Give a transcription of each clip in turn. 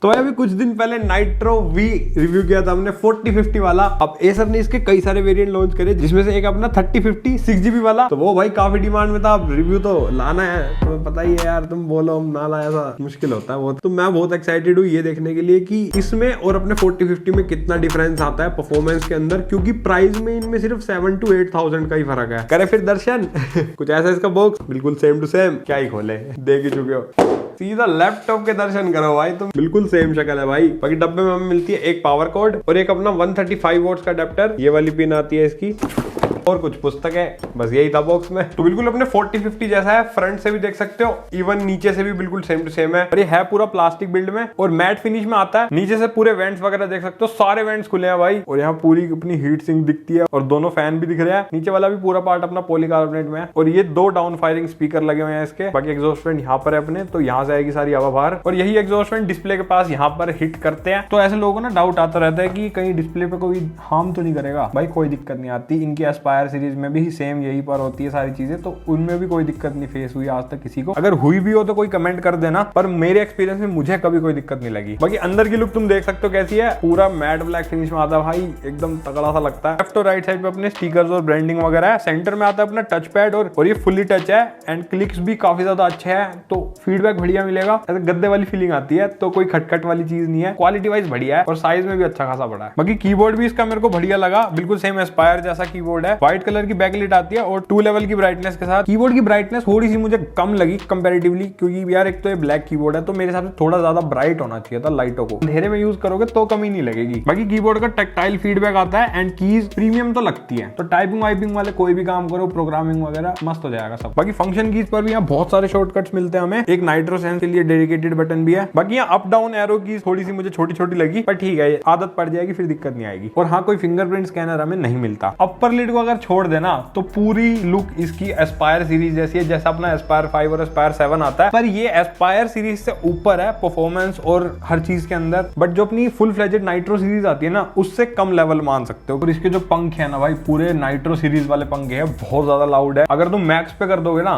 तो भाई अभी कुछ दिन पहले नाइट्रो वी रिव्यू किया था हमने 4050 वाला। अब एसर ने इसके कई सारे वेरिएंट लॉन्च करे, जिसमें से एक अपना 3050 6GB वाला, तो वो भाई काफी डिमांड में था। अब रिव्यू तो लाना है, तुम्हें पता ही है यार, तुम बोलो हम ना लाया था मुश्किल होता है वो। तो मैं बहुत एक्साइटेड हूँ ये देखने के लिए कि इसमें और अपने 4050 में कितना डिफरेंस आता है परफॉर्मेंस के अंदर, क्योंकि प्राइस में इनमें सिर्फ 7 to 8,000 का ही फर्क है। करे फिर दर्शन कुछ ऐसा इसका बॉक्स बिल्कुल सेम टू सेम, क्या ही खोले, देख ही चुके हो। सीधा लैपटॉप के दर्शन करो भाई तुम, बिल्कुल सेम शक्ल है भाई। बाकी डब्बे में हमें मिलती है एक पावर कॉर्ड और एक अपना 135 वोल्ट का अडेप्टर, ये वाली पिन आती है इसकी, और कुछ पुस्तक है, बस यही था बॉक्स में। तो बिल्कुल अपने 4050 जैसा है, फ्रंट से भी देख सकते हो, इवन नीचे से भी बिल्कुल सेम टू सेम है। और ये है पूरा प्लास्टिक बिल्ड में और मैट फिनिश में आता है। नीचे से पूरे वेंट्स वगैरह देख सकते हो, सारे वेंट्स खुले हैं भाई। और यहाँ पूरी अपनी हीट सिंक दिखती है और दोनों फैन भी दिख रहे हैं। नीचे वाला भी पूरा पार्ट अपना पॉलीकार्बोनेट में है और ये 2 डाउन फायरिंग स्पीकर लगे हुए हैं इसके। बाकी एग्जॉस्ट फैन यहाँ पर है अपने, तो यहाँ से आएगी सारी हवा बाहर। और यही एग्जॉस्ट फैन डिस्प्ले के पास यहाँ पर हिट करते हैं। तो ऐसे लोगों को ना डाउट आता रहता है कि कहीं डिस्प्ले पे कोई हार्म तो नहीं करेगा। भाई कोई दिक्कत नहीं आती, इनकी एस्पायर सीरीज में भी सेम यही पर होती है सारी चीजें, तो उनमें भी कोई दिक्कत नहीं फेस हुई आज तक किसी को। अगर हुई भी हो तो कोई कमेंट कर देना, पर मेरे एक्सपीरियंस में मुझे कभी कोई दिक्कत नहीं लगी। बाकी अंदर की लुक तुम देख सकते हो कैसी है, पूरा मैट ब्लैक फिनिश में आता है भाई, एकदम तगड़ा सा लगता है। लेफ्ट और राइट साइड पे अपने स्टिकर्स और ब्रांडिंग वगैरह है। सेंटर में आता है अपना टच पैड और ये फुल्ली टच है एंड क्लिक्स भी काफी ज्यादा अच्छे हैं, तो फीडबैक बढ़िया मिलेगा। ऐसे गद्दे वाली फीलिंग आती है, तो कोई खटखट वाली चीज नहीं है। क्वालिटी वाइज बढ़िया है और साइज में भी अच्छा खासा बड़ा है। बाकी कीबोर्ड भी इसका मेरे को बढ़िया लगा, बिल्कुल सेम एस्पायर जैसा कीबोर्ड है। व्हाइट कलर की बैकलाइट आती है और 2 लेवल की ब्राइटनेस के साथ। कीबोर्ड की ब्राइटनेस थोड़ी सी मुझे कम लगी कंपैरेटिवली, क्योंकि यार एक तो ये ब्लैक कीबोर्ड है, तो मेरे हिसाब से थोड़ा ज्यादा ब्राइट होना चाहिए था लाइटों को। अंधेरे में यूज करोगे तो कमी नहीं लगेगी। बाकी कीबोर्ड का टैक्टाइल फीडबैक आता है एंड कीज प्रीमियम तो लगती है, तो टाइपिंग वाइपिंग वाले कोई भी काम करो, प्रोग्रामिंग वगैरह मस्त हो जाएगा सब। बाकी फंक्शन कीज पर भी यहाँ बहुत सारे शॉर्टकट्स मिलते हैं हमें। एक नाइट्रो सेंस के लिए डेडिकेटेड बटन भी है। बाकी यहाँ अप डाउन एरो कीज थोड़ी सी मुझे छोटी छोटी लगी, पर ठीक है, आदत पड़ जाएगी फिर दिक्कत नहीं आएगी। और हाँ, कोई फिंगरप्रिंट स्कैनर हमें नहीं मिलता। अपर लिड को अगर छोड़ देना तो पूरी लुक इसकी एस्पायर सीरीज जैसी है, जैसा अपना एस्पायर 5 और एस्पायर 7 आता है, पर ये एस्पायर सीरीज से ऊपर है परफॉर्मेंस और हर चीज के अंदर। बट जो अपनी फुल फ्लेजेड नाइट्रो सीरीज आती है ना, उससे कम लेवल मान सकते हो। और इसके जो पंख है ना भाई, पूरे नाइट्रो सीरीज वाले पंखे हैं, बहुत ज्यादा लाउड है। अगर तुम मैक्स पे कर दोगे ना,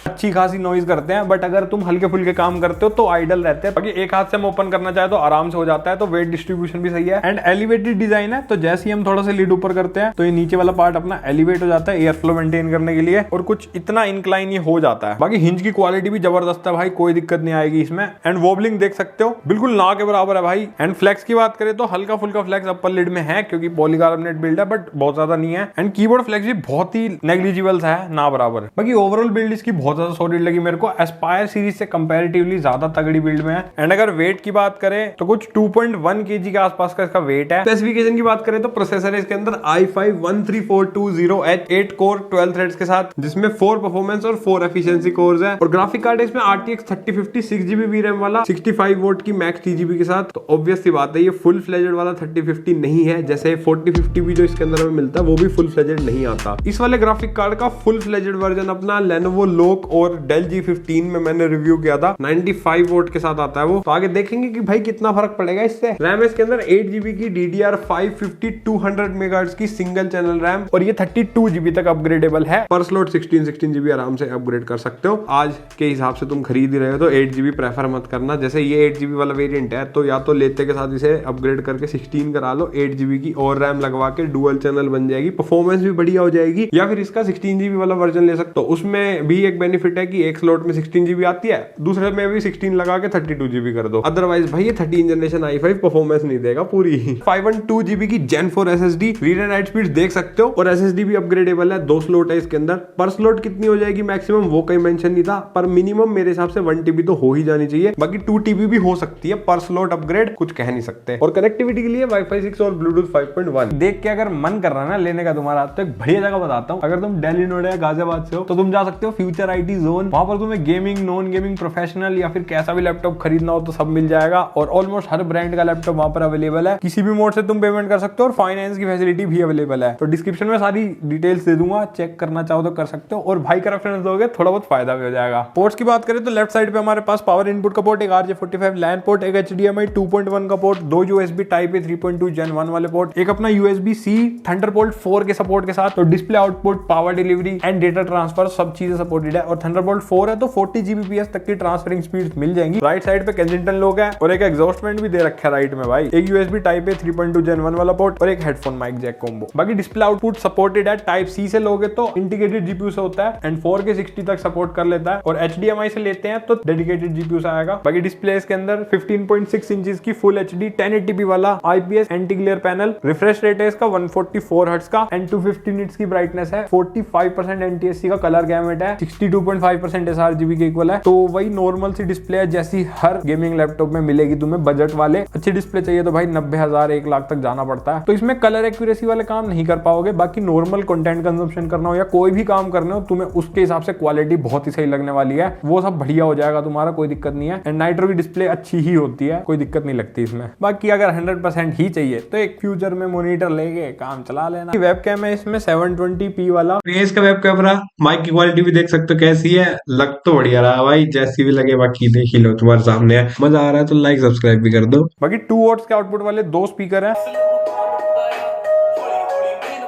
अच्छी खासी नॉइज करते हैं, बट अगर तुम हल्के फुल्के काम करते हो तो आइडल रहते हैं। बाकी एक हाथ से हम ओपन करना चाहे तो आराम से हो जाता है, तो वेट डिस्ट्रीब्यूशन भी सही है एंड एलिवेटेड डिजाइन है। तो जैसे ही हम थोड़ा सा लीड ऊपर करते हैं तो ये नीचे वाला पार्ट अपना एलिवेट हो जाता है एयर फ्लो मेंटेन करने के लिए, और कुछ इतना इंक्लाइन ये हो जाता है। बाकी हिंज की क्वालिटी भी जबरदस्त है भाई, कोई दिक्कत नहीं आएगी इसमें। एंड वॉबलिंग देख सकते हो, बिल्कुल ना के बराबर है भाई। एंड फ्लेक्स की बात करें तो हल्का फुल्का फ्लेक्स अपर लिड में है, क्योंकि पॉलीकार्बोनेट बिल्ड है, बट बहुत ज्यादा नहीं है। एंड कीबोर्ड फ्लेक्स भी बहुत ही नेग्लिजिबल सा है, ना बराबर। बाकी ओवरऑल बिल्ड इसकी बहुत ज्यादा सॉलिड लगी मेरे को, एस्पायर सीरीज से कंपैरेटिवली ज्यादा तगड़ी बिल्ड में है। एंड अगर वेट की बात करें तो कुछ 2.1 kg के आसपास का इसका वेट है। स्पेसिफिकेशन की बात करें तो प्रोसेसर है इसके अंदर i5 13420H 8 कोर 12 थ्रेड्स के साथ, जिसमें 4 परफॉर्मेंस और 4 एफिशिएंसी कोर्स है। और ग्राफिक कार्ड है इसमें RTX 3050 6GB VRAM वाला 65 वोट की मैक्स TGB के साथ। तो ऑब्वियस सी बात है, ये फुल फ्लेजेड वाला 3050 नहीं है, जैसे 4050 भी जो इसके अंदर हमें मिलता है वो भी फुल फ्लेजेड नहीं आता। इस वाले ग्राफिक कार्ड का फुल फ्लेजेड वर्जन अपना Lenovo Lock और Dell G15 में मैंने रिव्यू किया था, 95 वोट के साथ आता है वो। तो आगे देखेंगे कि भाई कितना फर्क पड़ेगा इससे। रैम इसके अंदर 8GB की DDR5 50 200 मेगाहर्ट्ज की सिंगल चैनल रैम, और ये 32GB तक अपग्रेडेबल है। पर स्लॉट 16GB आराम से अपग्रेड कर सकते हो। आज के हिसाब से तुम खरीद ही रहे हो तो 8GB प्रेफर मत करना। जैसे ये 8GB वाला वेरिएंट है, तो या तो लेते के साथ इसे अपग्रेड करके 16 करा लो, 8GB की और रैम लगवा के डुअल चैनल बन जाएगी, परफॉर्मेंस भी बढ़िया हो जाएगी। या फिर इसका 16GB वाला वर्जन ले सकते हो, उसमें भी एक बेनिफिट है कि एक स्लॉट में 16GB आती है, दूसरे में भी 16 लगा के 32GB कर दो। अदरवाइज भाई ये 13 जनरेशन i5 परफॉर्मेंस नहीं देगा पूरी। 512GB की Gen 4 SSD, read and right speed देख सकते हो, और SSD भी अपग्रेडेबल है, 2 स्लॉट है इसके अंदर। पर स्लॉट कितनी हो जाएगी मैक्सिमम वो कहीं मेंशन नहीं था, पर मिनिमम मेरे हिसाब से 1TB तो हो ही जानी चाहिए। बाकी 2TB भी हो सकती है, पर स्लॉट अपग्रेड कुछ कह नहीं सकते। और कनेक्टिविटी के लिए Wi-Fi 6 और Bluetooth 5.1। देख के अगर मन कर रहा है ना लेने का तुम्हारा, तो एक बढ़िया जगह बताता हूँ। अगर तुम दिल्ली, नोएडा या गाजियाबाद से हो तो तुम जा सकते हो फ्यूचर IT जोन। वहां पर तुम्हें गेमिंग, नॉन गेमिंग, प्रोफेशनल या फिर कैसा भी लैपटॉप खरीदना हो तो सब मिल जाएगा। और ऑलमोस्ट हर ब्रांड का लैपटॉप वहां पर अवेलेबल है। किसी भी मोड से तुम पेमेंट कर सकते हो और फाइनेंस की फैसिलिटी भी अवेलेबल है। तो डिस्क्रिप्शन में सारी डिटेल्स दे दूंगा, चेक करना चाहो तो कर सकते हो। और भाई का रेफरेंस दोगे थोड़ा बहुत फायदा भी हो जाएगा। पोर्ट्स की बात करें तो लेफ्ट साइड पे हमारे पास पावर इनपुट का पोर्ट, एक RJ45 लैन पोर्ट, एक HDMI 2.1 का पोर्ट, 2 USB Type-A 3.2 Gen 1 वाले पोर्ट, एक अपना USB-C Thunderbolt 4 के सपोर्ट के साथ। तो display output, power delivery and data transfer सब चीजें सपोर्टेड है। और थंडरबोल्ट 4 है तो 40 Gbps तक की ट्रांसफरिंग स्पीड मिल जाएंगी। राइट साइड पे केंजिंगटन लोग है और एक एग्जॉस्ट भी दे रखा है राइट में भाई, एक USB टाइप ए 3.2 Gen 1 वाला पोर्ट और एक हेडफोन माइक जैक कॉम्बो। बाकी डिस्प्ले आउटपुट सपोर्टेड है, टाइप C से लोगे तो इंटीग्रेटेड GPU से होता है एंड 4K 60 तक सपोर्ट कर लेता है, और HDMI से लेते हैं तो डेडिकेटेड GPU से आएगा। बाकी डिस्प्ले के अंदर 15.6 इंचेस की फुल HD 1080p वाला IPS anti glare panel, refresh rate है इसका 144 हर्ट्ज का एंड 250 निट्स की ब्राइटनेस है, 45% NTSC का कलर गैमेट है, 62.5% sRGB के इक्वल है। तो वही नॉर्मल सी डिस्प्ले है जैसी हर गेमिंग लैपटॉप में मिलेगी तुम्हें। बजट वाले अच्छी डिस्प्ले चाहिए तो भाई 90,000 1 लाख तक जाना पड़ता है, तो इसमें कलर एक्यूरेसी वाले काम नहीं कर पाओगे। बाकी नॉर्मल कंटेंट कंजम्पशन करना हो या कोई भी काम करने हो तुम्हें उसके हिसाब से क्वालिटी बहुत ही सही लगने वाली है, वो सब बढ़िया हो जाएगा तुम्हारा, कोई दिक्कत नहीं है। एंड नाइट्रो की डिस्प्ले अच्छी ही होती है, कोई दिक्कत नहीं लगती इसमें। बाकी अगर 100% ही चाहिए तो एक फ्यूचर में मॉनिटर लेके काम चला लेना। वेबकैम है इसमें 720p वाला, इसका वेब कैमरा, माइक की क्वालिटी भी देख सकते हो कैसी है, लग तो बढ़िया रहा भाई, जैसी भी लगे बाकी देख ही लो, तुम्हारे सामने है। मजा आ रहा है तो लाइक सब्सक्राइब भी कर दो। बाकी 2 वॉट्स के आउटपुट वाले 2 स्पीकर है,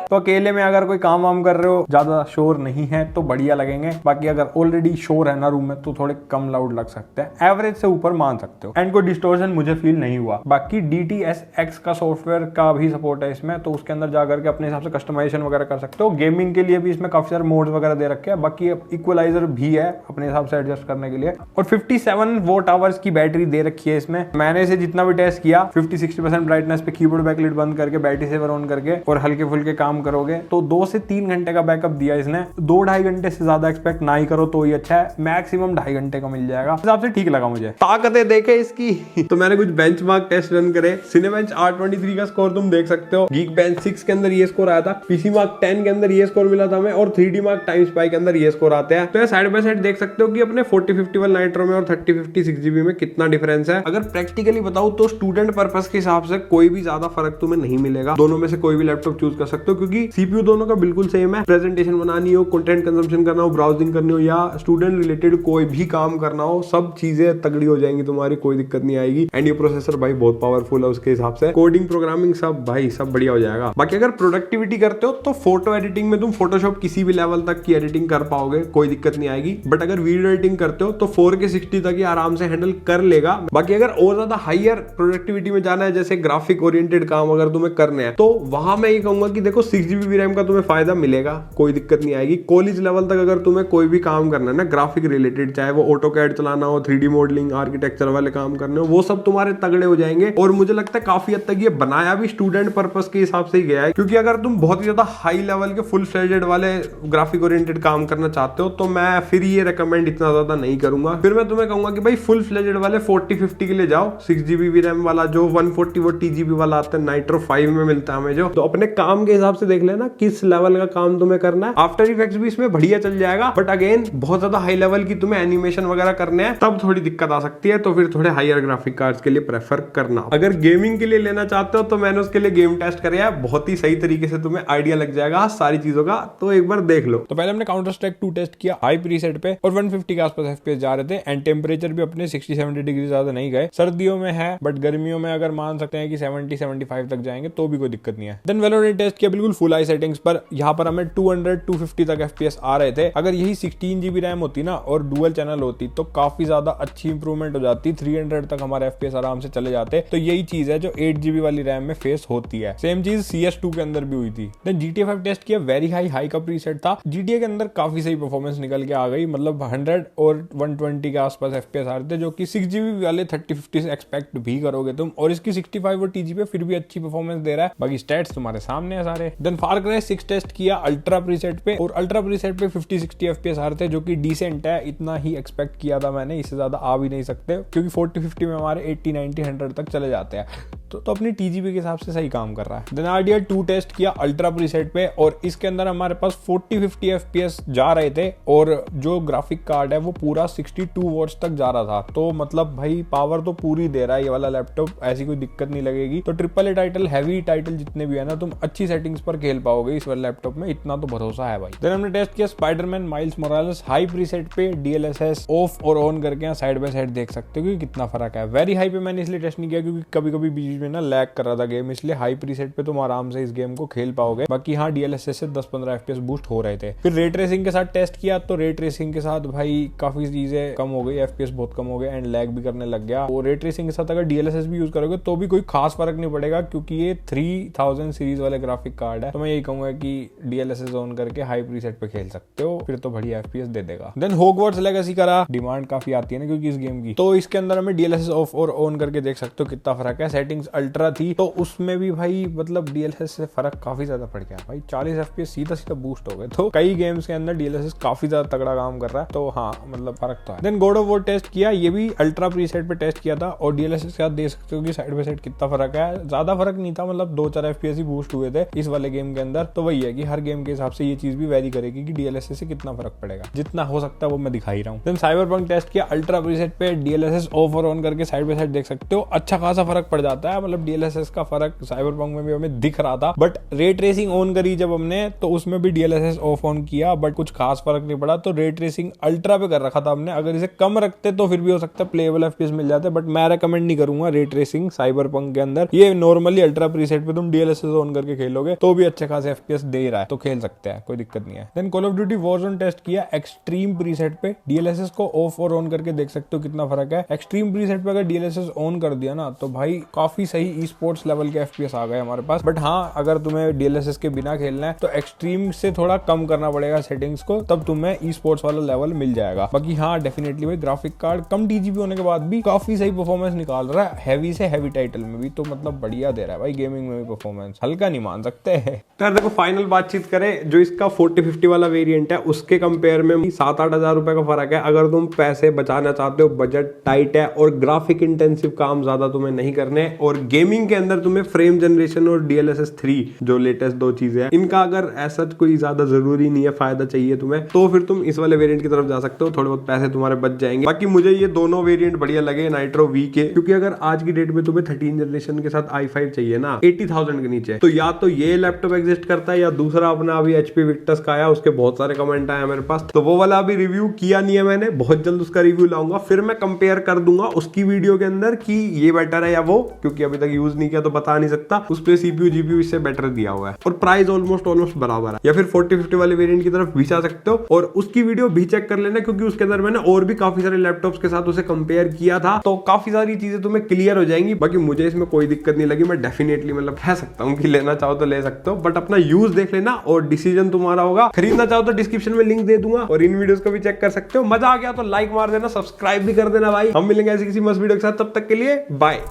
तो अकेले में अगर कोई काम वाम कर रहे हो, ज्यादा शोर नहीं है तो बढ़िया लगेंगे। बाकी अगर ऑलरेडी शोर है ना रूम में तो थोड़े कम लाउड लग सकते हैं, एवरेज से ऊपर मान सकते हो। एंड कोई डिस्टोर्शन मुझे फील नहीं हुआ। बाकी DTS:X का सॉफ्टवेयर का भी सपोर्ट है इसमें, तो उसके अंदर जाकर के अपने हिसाब से कस्टमाइजेशन वगैरह कर सकते हो। गेमिंग के लिए भी इसमें काफी सारे मोड्स वगैरह दे रखे हैं। बाकी इक्वलाइजर भी है अपने हिसाब से एडजस्ट करने के लिए, और 57 वॉट आवर्स की बैटरी दे रखी है इसमें। मैंने इसे जितना भी टेस्ट किया 50-60% ब्राइटनेस पे कीबोर्ड बैकलाइट बंद करके बैटरी सेवर ऑन करके और हल्के फुल्के काम करोगे तो 2 से 3 घंटे का बैकअप दिया इसने। 2-2.5 घंटे से ज्यादा एक्सपेक्ट ना ही करो तो ही अच्छा है, मैक्सिमम 2.5 घंटे का मिल जाएगा, हिसाब से ठीक लगा मुझे। ताकतें देखे इसकी तो मैंने कुछ बेंचमार्क टेस्ट रन करे। सिनेबेंच R23 का स्कोर तुम देख सकते हो, Geekbench 6 के अंदर ये स्कोर आया था, PCMark 10 के अंदर ये स्कोर मिला था हमें, और 3DMark TimeSpy के अंदर ये स्कोर आते हैं। तो ये साइड बाय साइड देख सकते हो कि अपने 4051 नाइट्रो में और 3050 6GB में कितना डिफरेंस है। अगर प्रैक्टिकली बताऊं तो स्टूडेंट पर्पस के हिसाब से कोई भी ज्यादा फर्क तुम्हें नहीं मिलेगा, दोनों में से कोई भी लैपटॉप चूज कर सकते हो, क्योंकि CPU दोनों का बिल्कुल सेम है। प्रेजेंटेशन बनानी हो, कंटेंट कंजम्पशन करना हो, ब्राउजिंग करनी हो या स्टूडेंट रिलेटेड कोई भी काम करना हो, सब चीजें तगड़ी हो जाएंगी तुम्हारी, कोई दिक्कत नहीं आएगी। एंड ये प्रोसेसर भाई बहुत पावरफुल है, उसके हिसाब से कोडिंग प्रोग्रामिंग सब भाई सब बढ़िया हो जाएगा। बाकी अगर प्रोडक्टिविटी करते हो तो फोटो एडिटिंग में तुम फोटोशॉप किसी भी लेवल तक की एडिटिंग कर पाओगे, कोई दिक्कत नहीं आएगी। बट अगर वीडियो एडिटिंग करते हो तो 4K 60 तक ही आराम से हैंडल कर लेगा। बाकी अगर और ज्यादा हायर प्रोडक्टिविटी में जाना है, जैसे ग्राफिक ओरिएंटेड काम अगर तुम्हें करने हैं, तो वहां मैं ये कहूंगा कि देखो 6GB रैम का तुम्हें फायदा मिलेगा, कोई दिक्कत नहीं आएगी। कॉलेज लेवल तक अगर तुम्हें कोई भी काम करना है ना ग्राफिक रिलेटेड, चाहे वो ऑटोकैड चलाना हो, 3D मॉडलिंग, आर्किटेक्चर वाले काम करने हो, वो सब तुम्हारे तगड़े हो जाएंगे। और मुझे लगता है काफी हद तक ये बनाया भी स्टूडेंट पर्पस के हिसाब से ही गया है, क्योंकि अगर तुम बहुत ही ज्यादा हाई लेवल के फुल फ्लेजेड वाले ग्राफिक ओरिएंटेड काम करना चाहते हो तो मैं फिर ये रेकमेंड इतना ज्यादा नहीं करूंगा। फिर मैं तुम्हें कहूंगा कि भाई फुल फ्लेजेड वाले 4050 के लिए जाओ, 6GB रैम वाला जो 140 TGB वाला आता है, नाइट्रो 5 में मिलता है हमें जो, तो अपने काम के हिसाब से देख लेना किस लेवल का काम तुम्हें करना है। आफ्टर इफेक्ट्स भी इसमें बढ़िया चल जाएगा, बट अगेन बहुत ज्यादा हाई लेवल की तुम्हें एनिमेशन वगैरह करने हैं तब थोड़ी दिक्कत आ सकती है, तो फिर थोड़े हायर ग्राफिक कार्ड्स के लिए प्रेफर करना। अगर गेमिंग के लिए लेना चाहते हो तो मैंने उसके लिए गेम टेस्ट कराया, बहुत ही सही तरीके से तुम्हें आइडिया लग जाएगा सारी चीजों का, तो एक बार देख लो। तो पहले हमने काउंटर स्ट्राइक 2 टेस्ट किया हाई प्रीसेट पे और 150 के आसपास FPS जा रहे थे, एंड टेम्परेचर भी अपने 60-70 डिग्री ज्यादा नहीं गए। सर्दियों में है बट गर्मियों में अगर मान सकते हैं कि 70-75 तक जाएंगे तो भी कोई दिक्कत नहीं है। देन वेलोरेंट टेस्ट किया बिल्कुल फुल हाई सेटिंग्स पर, यहाँ पर हमें 200-250 तक FPS आ रहे थे। अगर यही 16GB रैम होती ना और डुअल चैनल होती तो काफी ज्यादा अच्छी इंप्रूवमेंट हो जाती, 300 तक हमारे FPS आराम से चले जाते। तो यही चीज है जो 8GB वाली रैम में फेस होती है। सेम चीज CS2 के अंदर भी हुई थी। देन GTA 5 टेस्ट किया, वेरी हाई का प्रीसेट था। GTA के अंदर काफी सही परफॉर्मेंस निकल के आ गई, मतलब 100 और 120 के आसपास FPS आ रहे थे, जो कि 6GB वाले 3050 से एक्सपेक्ट भी करोगे तुम, और इसकी 65 और TG पे फिर भी अच्छी परफॉर्मेंस दे रहा है। बाकी स्टैट्स तुम्हारे सामने है सारे। देन फार क्राई 6 टेस्ट किया अल्ट्रा प्रीसेट पे, और अल्ट्रा प्रीसेट पे 50-60 FPS आ रहे थे, जो कि डिसेंट है, इतना ही एक्सपेक्ट किया था मैंने, इससे ज्यादा आ भी नहीं सकते, क्योंकि 40-50 में हमारे 80-90-100 तक चले जाते हैं, तो अपनी TGP के हिसाब से सही काम कर रहा है। देन RDR 2 टेस्ट किया अल्ट्रा प्रीसेट पे, और इसके अंदर हमारे पास 40-50 FPS जा रहे थे, और जो ग्राफिक कार्ड है वो पूरा 62 वॉट्स तक जा रहा था। तो मतलब भाई पावर तो पूरी दे रहा है ये वाला लैपटॉप, ऐसी कोई दिक्कत नहीं लगेगी। तो AAA टाइटल, हैवी टाइटल जितने भी है ना, तुम अच्छी सेटिंग्स पर खेल पाओगे इस वाले लैपटॉप में, इतना तो भरोसा है भाई। देन हमने टेस्ट किया Spiderman miles Morales high preset पे, DLSS ऑफ और ऑन करके साइड बाय साइड देख सकते हो कि कितना फर्क है। वेरी हाई पे मैंने इसलिए टेस्ट नहीं किया क्योंकि कभी कभी बीच में ना लैग कर रहा था गेम, इसलिए हाई प्रीसेट पे तुम आराम से इस गेम को खेल पाओगे। बाकी हाँ DLSS से 10-15 FPS बूस्ट हो रहे थे। फिर रे ट्रेसिंग के साथ टेस्ट किया तो रे ट्रेसिंग के साथ भाई काफी चीजें कम हो गई, FPS बहुत कम हो गए एंड लैग भी करने लग गया। और रे ट्रेसिंग के साथ अगर DLSS भी यूज करोगे तो भी कोई खास फर्क नहीं पड़ेगा, क्योंकि ये 3000 सीरीज वाले ग्राफिक कार्ड है। तो मैं यही कहूंगा कि DLSS ऑन करके हाई प्रीसेट पे खेल सकते हो, फिर तो बढ़िया FPS दे देगा। देन हॉगवर्ट्स लेगेसी करा, डिमांड काफी आती है ना क्योंकि इस गेम की, तो इसके अंदर हमें DLSS ऑफ और ऑन करके देख सकते हो कितना फर्क है। सेटिंग्स अल्ट्रा थी तो उसमें भी भाई मतलब DLSS से फर्क काफी ज्यादा पड़ गया भाई, 40 FPS सीधा सीधा बूस्ट हो गए। तो कई गेम्स के अंदर DLSS काफी ज्यादा तगड़ा काम कर रहा है, तो हाँ मतलब फर्क तो है। Then God of War test किया, ये भी अल्ट्रा प्रीसेट पे टेस्ट किया था और DLSS के साथ देख सकते हो कि साइड बाय साइड कितना फर्क है। ज्यादा फर्क नहीं था, मतलब 2-4 FPS ही बूस्ट हुए थे इस वाले गेम के अंदर। तो वही है कि हर गेम के हिसाब से ये चीज भी वेरी करेगी कि DLSS से कितना फर्क पड़ेगा, जितना हो सकता है वो मैं दिखा ही रहा हूँ। देन साइबरपंक टेस्ट किया अल्ट्रा प्रीसेट पे, DLSS ऑफ और ऑन करके साइड बाय साइड देख सकते हो, अच्छा खासा फर्क पड़ जाता है। मतलब DLSS का फर्क साइबरपंक में भी हमें दिख रहा था, बट रे ट्रेसिंग ऑन करी जब हमने तो उसमें भी DLSS ऑफ ऑन किया बट कुछ खास फर्क नहीं पड़ा। तो रे ट्रेसिंग अल्ट्रा पे कर रखा था हमने, अगर इसे कम रखते तो फिर भी हो सकता है प्लेएबल FPS मिल जाते, बट मैं रेकमेंड नहीं करूंगा रे ट्रेसिंग साइबरपंक के अंदर। ये नॉर्मली अल्ट्रा प्रीसेट पे तुम DLSS ऑन करके खेलोगे तो भी अच्छे खासे FPS दे रहा है, तो खेल सकते हैं, कोई दिक्कत नहीं है। Then Call of Duty Warzone test किया एक्सट्रीम प्रीसेट पे, DLSS को ऑफ और ऑन करके देख सकते हो कितना फर्क है। एक्सट्रीम प्रीसेट पे अगर DLSS ऑन कर दिया ना तो भाई काफी सही ई स्पोर्ट्स लेवल के FPS आ गए हमारे पास। बट हाँ अगर तुम्हें DLSS के बिना खेलना है तो एक्सट्रीम से थोड़ा कम करना पड़ेगा सेटिंग्स को, तब तुम्हें ई स्पोर्ट्स वाला लेवल मिल जाएगा। बाकी हाँ डेफिनेटली भाई ग्राफिक कार्ड कम TGB होने के बाद भी काफी सही परफॉर्मेंस निकाल रहा है, हैवी से हैवी टाइटल में भी, तो मतलब बढ़िया दे रहा है भाई गेमिंग में भी परफॉर्मेंस, हल्का नहीं मान सकते हैं। तो यार देखो फाइनल बातचीत करें, जो इसका 4050 वाला वेरिएंट है उसके कंपेयर में 7-8 हजार रुपए का फर्क है। अगर तुम पैसे बचाना चाहते हो, बजट टाइट है और ग्राफिक इंटेंसिव काम ज्यादा तुम्हें नहीं करने, और गेमिंग के अंदर तुम्हें फ्रेम जनरेशन और DLSS 3 जो लेटेस्ट 2 चीजें हैं इनका अगर ऐसा कोई ज्यादा जरूरी नहीं है, फायदा चाहिए तुम्हें, तो फिर तुम इस वाले वेरिएंट की तरफ जा सकते हो, थोड़े बहुत पैसे तुम्हारे बच जाएंगे। बाकी मुझे ये दोनों वेरिएंट बढ़िया लगे नाइट्रो V के, क्योंकि अगर आज की डेट में तुम्हें 13 जनरेशन के साथ i5 चाहिए ना 80,000 के नीचे, तो या तो ये लैपटॉप एग्जिस्ट करता है या दूसरा अपना अभी HP विक्टस का आया, उसके बहुत सारे कमेंट आए मेरे पास, तो वो वाला अभी रिव्यू किया नहीं है मैंने, बहुत जल्द उसका रिव्यू लाऊंगा, फिर मैं कंपेयर कर दूंगा उसकी वीडियो के अंदर कि ये बेटर है या वो, क्योंकि अभी तक यूज नहीं किया तो बता नहीं सकता। उस पे CPU GPU इससे बेटर दिया हुआ है और प्राइस ऑलमोस्ट बराबर है। या फिर 4050 वाले वेरिएंट की तरफ भी जा सकते हो और उसकी वीडियो भी चेक कर लेना, क्योंकि उसके अंदर मैंने और भी काफी सारे लैपटॉप्स के साथ उसे कंपेयर किया था, तो काफी सारी चीजें तुम्हें क्लियर हो जाएंगी। बाकी मुझे इसमें कोई दिक्कत नहीं लगी, मैं डेफिनेटली मतलब कह सकता हूँ कि लेना चाहो तो ले सकते हो, बट अपना यूज देख लेना और डिसीजन तुम्हारा होगा। खरीदना चाहो तो डिस्क्रिप्शन में लिंक दे दूंगा और इन वीडियोस को भी चेक कर सकते हो। मजा आ गया तो लाइक मार देना, सब्सक्राइब भी कर देना भाई। हम मिलेंगे ऐसी किसी मस्त वीडियो के साथ, तब तक के लिए बाय।